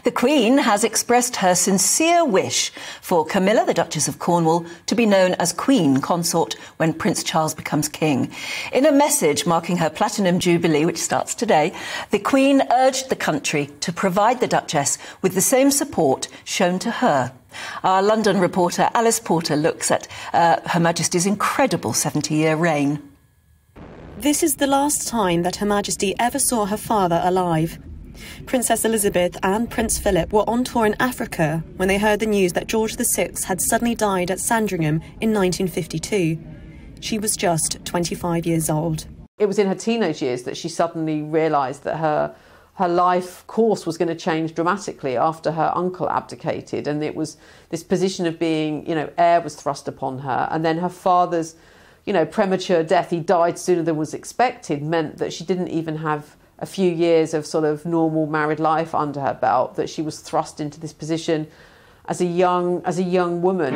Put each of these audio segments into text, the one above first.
The Queen has expressed her sincere wish for Camilla, the Duchess of Cornwall, to be known as Queen Consort when Prince Charles becomes king. In a message marking her Platinum Jubilee, which starts today, the Queen urged the country to provide the Duchess with the same support shown to her. Our London reporter Alice Porter looks at Her Majesty's incredible 70-year reign. This is the last time that Her Majesty ever saw her father alive. Princess Elizabeth and Prince Philip were on tour in Africa when they heard the news that George VI had suddenly died at Sandringham in 1952. She was just 25 years old. It was in her teenage years that she suddenly realised that her life course was going to change dramatically after her uncle abdicated, and it was this position of being, heir was thrust upon her, and then her father's, premature death, he died sooner than was expected, meant that she didn't even have a few years of sort of normal married life under her belt, that she was thrust into this position as a young woman.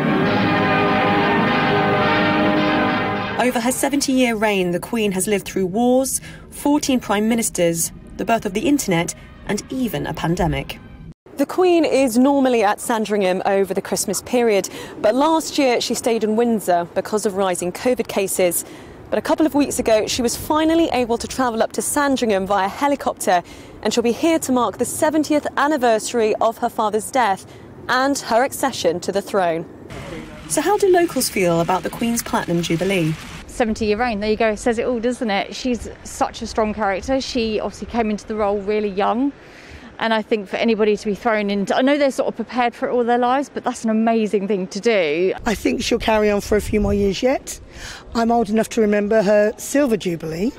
Over her 70-year reign, the Queen has lived through wars, 14 prime ministers, the birth of the internet, and even a pandemic. The Queen is normally at Sandringham over the Christmas period, but last year she stayed in Windsor because of rising COVID cases. But a couple of weeks ago, she was finally able to travel up to Sandringham via helicopter, and she'll be here to mark the 70th anniversary of her father's death and her accession to the throne. So how do locals feel about the Queen's Platinum Jubilee? 70-year reign, there you go, says it all, doesn't it? She's such a strong character. She obviously came into the role really young, and I think for anybody to be thrown into, I know they're sort of prepared for it all their lives, but that's an amazing thing to do. I think she'll carry on for a few more years yet. I'm old enough to remember her Silver Jubilee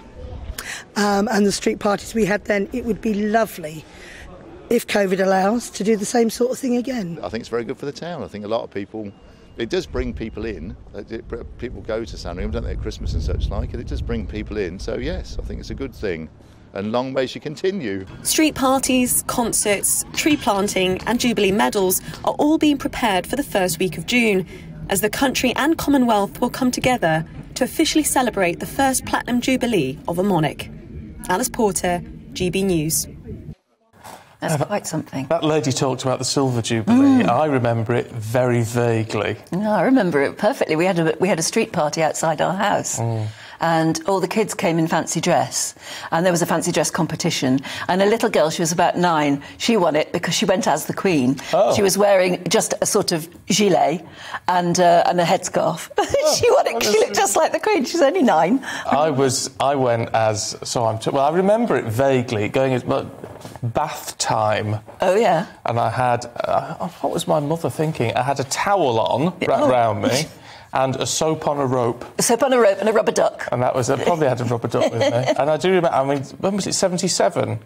and the street parties we had then. It would be lovely, if COVID allows, to do the same sort of thing again. I think it's very good for the town. I think a lot of people, it does bring people in. People go to Sandringham, don't they, at Christmas and such like, and it does bring people in. So yes, I think it's a good thing. And long may she continue. Street parties, concerts, tree planting and Jubilee medals are all being prepared for the first week of June, as the country and Commonwealth will come together to officially celebrate the first Platinum Jubilee of a monarch. Alice Porter, GB News. That's quite something. That lady talked about the Silver Jubilee. I remember it very vaguely. No, I remember it perfectly. We had a street party outside our house. And all the kids came in fancy dress, and there was a fancy dress competition, and a little girl, she was about 9, she won it because she went as the Queen. She was wearing just a sort of gilet and a headscarf. She won it. She looked just like the Queen. She's only 9. I went as, I remember it vaguely, going as bath time. Oh yeah. And I had what was my mother thinking? I had a towel on wrapped around me. And a soap on a rope. A soap on a rope and a rubber duck. And that was it. Probably had a rubber duck with me. And I do remember, when was it, 77?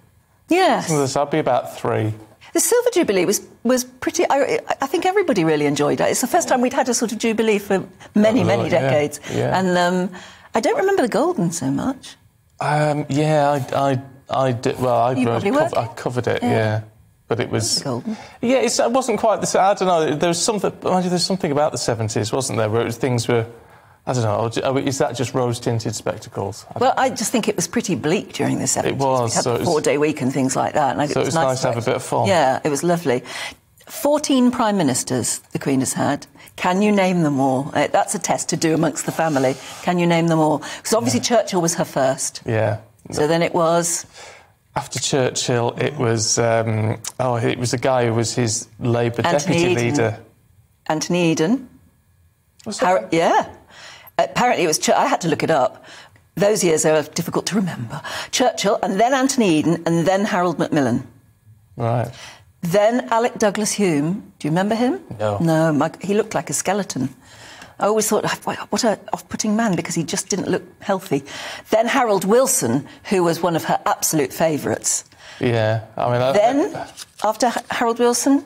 Yes. So I'd be about 3. The Silver Jubilee was pretty... I think everybody really enjoyed it. It's the first time we'd had a sort of Jubilee for many decades. Yeah. And I don't remember the Golden so much. I did. Well, I covered it, yeah. But it was... Golden. Yeah, it wasn't quite the same. I don't know, there's something about the 70s, wasn't there, where things were... I don't know, is that just rose-tinted spectacles? I just think it was pretty bleak during the 70s. It was. We had the 4-day week and things like that. And so it was nice to have a bit of fun. Yeah, it was lovely. 14 prime ministers the Queen has had. Can you name them all? That's a test to do amongst the family. Can you name them all? Because obviously Churchill was her first. Yeah. So then it was... After Churchill, it was it was a guy who was his Labour deputy leader. Anthony Eden. Was that? Yeah. Apparently it was... I had to look it up. Those years are difficult to remember. Churchill, and then Anthony Eden, and then Harold Macmillan. Right. Then Alec Douglas Hume. Do you remember him? No. No, he looked like a skeleton. I always thought, what an off-putting man, because he just didn't look healthy. Then Harold Wilson, who was one of her absolute favourites. Yeah, Then, after Harold Wilson...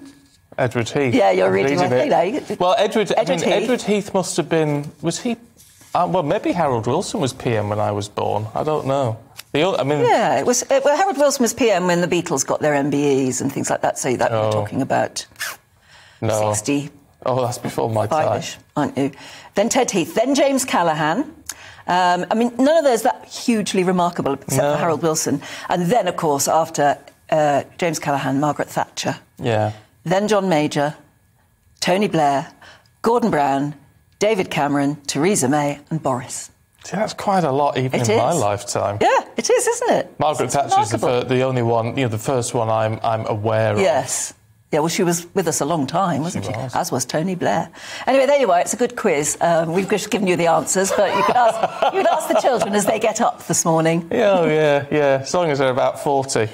Edward Heath. Yeah, you're reading my thing. Well, Edward Heath must have been... Was he... well, maybe Harold Wilson was PM when I was born. I don't know. Yeah, it was... Harold Wilson was PM when the Beatles got their MBEs and things like that, so that we're talking about 60... Oh, that's before my time. Aren't you? Then Ted Heath, then James Callaghan. None of those that hugely remarkable, except for Harold Wilson. And then, of course, after James Callaghan, Margaret Thatcher. Yeah. Then John Major, Tony Blair, Gordon Brown, David Cameron, Theresa May and Boris. See, that's quite a lot, even in my lifetime. Yeah, it is, isn't it? Margaret Thatcher is the only one, the first one I'm aware of. Yes. Yeah, well, she was with us a long time, wasn't she? As was Tony Blair. Anyway, there you are. It's a good quiz. We've just given you the answers, but you could ask the children as they get up this morning. Yeah, as long as they're about 40.